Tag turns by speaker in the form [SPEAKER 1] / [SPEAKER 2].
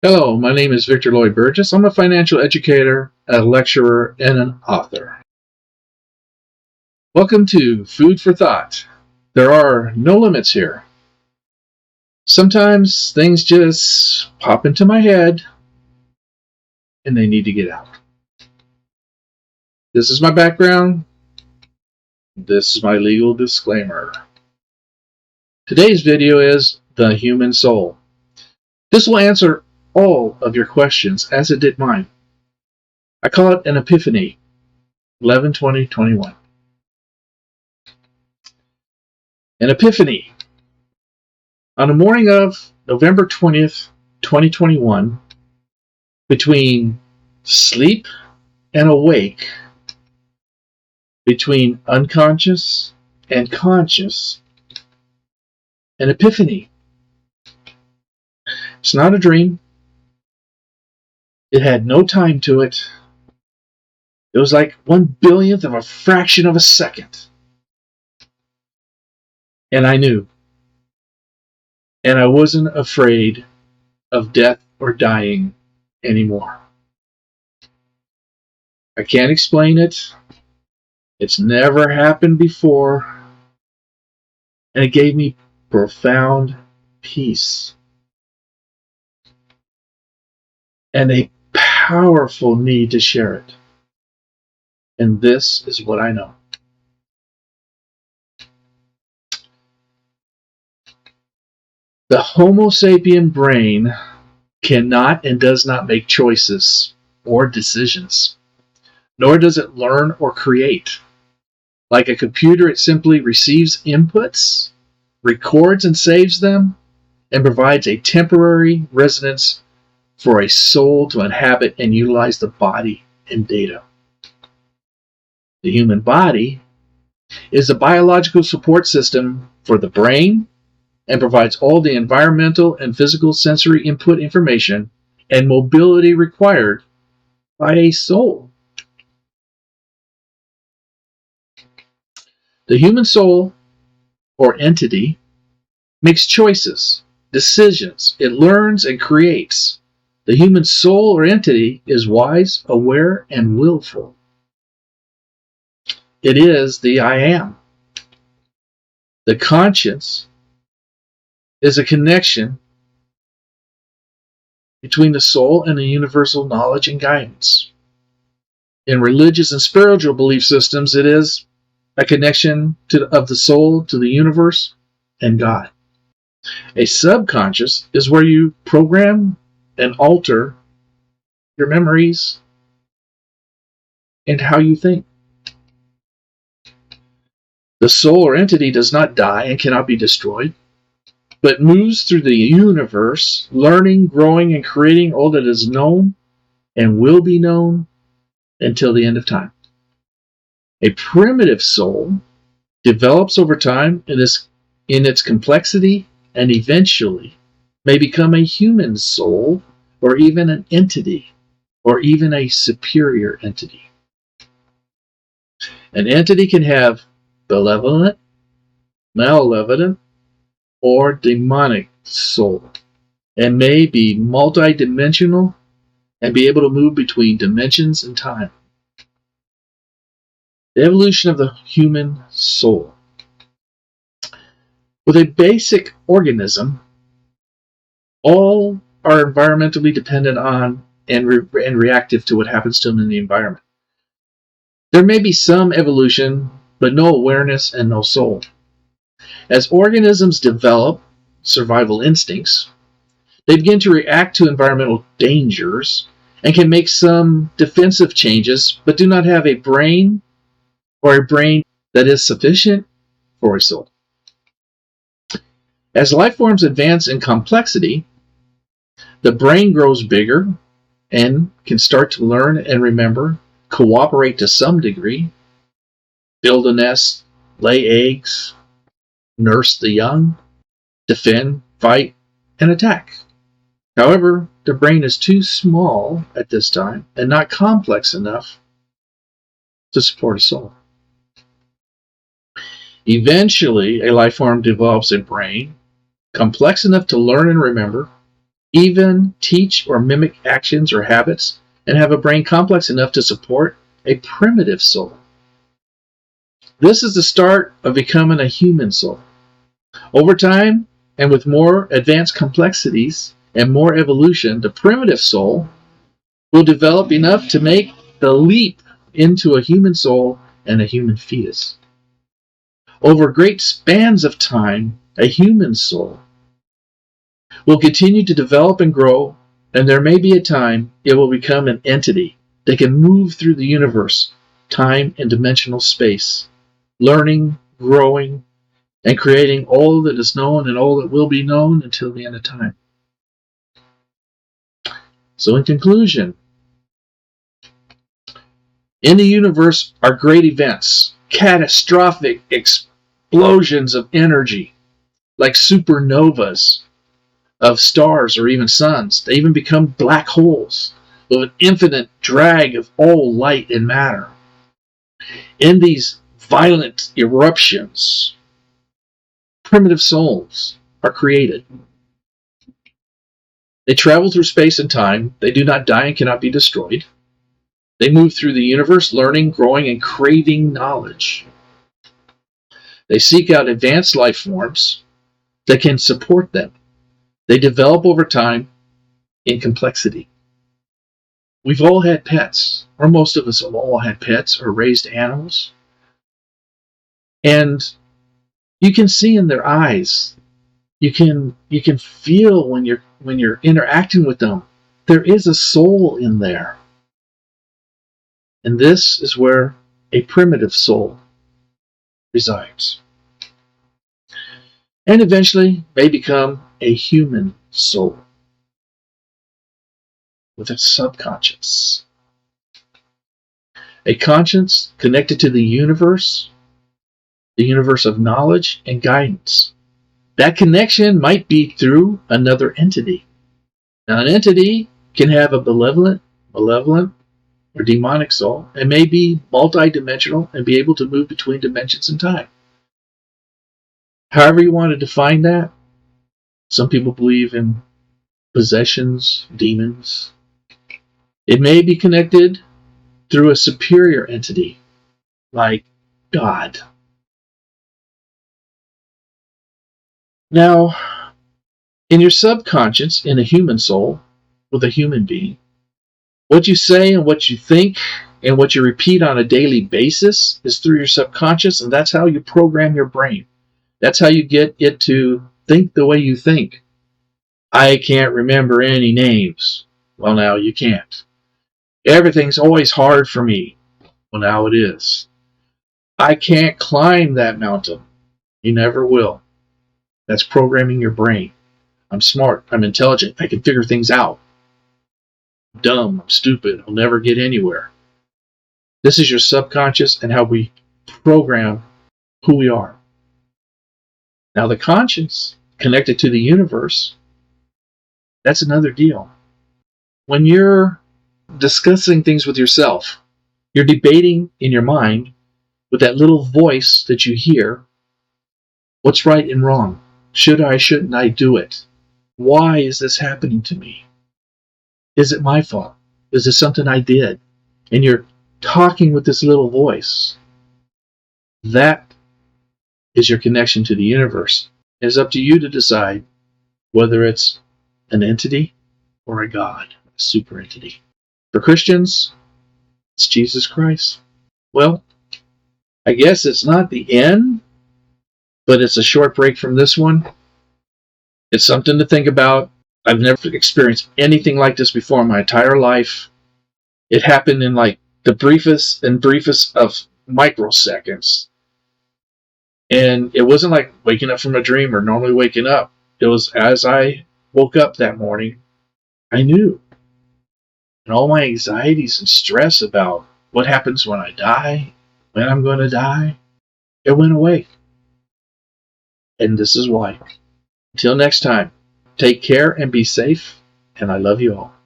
[SPEAKER 1] Hello, my name is Victor Lloyd Burgess. I'm a financial educator, a lecturer, and an author. Welcome to Food for Thought. There are no limits here. Sometimes things just pop into my head and they need to get out. This is my background. This is my legal disclaimer. Today's video is the human soul. This will answer all of your questions as it did mine. I call it an epiphany. 11/20/21. An epiphany. On the morning of November 20th, 2021, between sleep and awake, between unconscious and conscious, an epiphany. It's not a dream. It had no time to it. It was like 1/1000th of a fraction of a second. And I knew. And I wasn't afraid of death or dying anymore. I can't explain it. It's never happened before. And it gave me profound peace. And a powerful need to share it. And this is what I know. The Homo sapien brain cannot and does not make choices or decisions, nor does it learn or create. Like a computer, it simply receives inputs, records and saves them, and provides a temporary residence for a soul to inhabit and utilize the body and data. The human body is a biological support system for the brain and provides all the environmental and physical sensory input information and mobility required by a soul. The human soul, or entity, makes choices, decisions. It learns and creates. The human soul or entity is wise, aware, and willful. It is the I am. The conscience is a connection between the soul and the universal knowledge and guidance. In religious and spiritual belief systems, it is a connection of the soul to the universe and God. A subconscious is where you program and alter your memories and how you think. The soul or entity does not die and cannot be destroyed, but moves through the universe, learning, growing, and creating all that is known and will be known until the end of time. A primitive soul develops over time in its complexity and eventually may become a human soul or even an entity or even a superior entity. An entity can have benevolent, malevolent, or demonic soul, and may be multidimensional and be able to move between dimensions and time. The evolution of the human soul. With a basic organism, all are environmentally dependent on and reactive to what happens to them in the environment. There may be some evolution, but no awareness and no soul. As organisms develop survival instincts, they begin to react to environmental dangers and can make some defensive changes, but do not have a brain or a brain that is sufficient for a soul. As life forms advance in complexity, the brain grows bigger and can start to learn and remember, cooperate to some degree, build a nest, lay eggs, nurse the young, defend, fight, and attack. However, the brain is too small at this time and not complex enough to support a soul. Eventually, a life form develops a brain complex enough to learn and remember, even teach or mimic actions or habits, and have a brain complex enough to support a primitive soul. This is the start of becoming a human soul. Over time, and with more advanced complexities and more evolution, the primitive soul will develop enough to make the leap into a human soul and a human fetus. Over great spans of time, a human soul will continue to develop and grow, and there may be a time it will become an entity that can move through the universe, time, and dimensional space, learning, growing, and creating all that is known and all that will be known until the end of time. So in conclusion, in the universe are great events, catastrophic explosions of energy, like supernovas of stars or even suns. They even become black holes with an infinite drag of all light and matter. In these violent eruptions, primitive souls are created. They travel through space and time. They do not die and cannot be destroyed. They move through the universe, learning, growing, and craving knowledge. They seek out advanced life forms that can support them. They develop over time in complexity. We've all had pets, or most of us have all had pets or raised animals. And you can see in their eyes, you can feel when you're interacting with them, there is a soul in there. And this is where a primitive soul resides. And eventually may become a human soul with a subconscious. A conscience connected to the universe of knowledge and guidance. That connection might be through another entity. Now, an entity can have a malevolent, or demonic soul, and may be multidimensional and be able to move between dimensions and time. However you want to define that, some people believe in possessions, demons. It may be connected through a superior entity, like God. Now, in your subconscious, in a human soul, with a human being, what you say and what you think and what you repeat on a daily basis is through your subconscious, and that's how you program your brain. That's how you get it to think the way you think. I can't remember any names. Well, now you can't. Everything's always hard for me. Well, now it is. I can't climb that mountain. You never will. That's programming your brain. I'm smart. I'm intelligent. I can figure things out. I'm dumb. I'm stupid. I'll never get anywhere. This is your subconscious and how we program who we are. Now, the conscience, connected to the universe, that's another deal. When you're discussing things with yourself, you're debating in your mind with that little voice that you hear, what's right and wrong? Should I, shouldn't I do it? Why is this happening to me? Is it my fault? Is it something I did? And you're talking with this little voice. That is your connection to the universe. It's up to you to decide whether it's an entity or a God, a super entity. For Christians, it's Jesus Christ. Well, I guess it's not the end, but it's a short break from this one. It's something to think about. I've never experienced anything like this before in my entire life. It happened in like the briefest of microseconds. And it wasn't like waking up from a dream or normally waking up. It was as I woke up that morning, I knew. And all my anxieties and stress about what happens when I die, when I'm going to die, it went away. And this is why. Until next time, take care and be safe, and I love you all.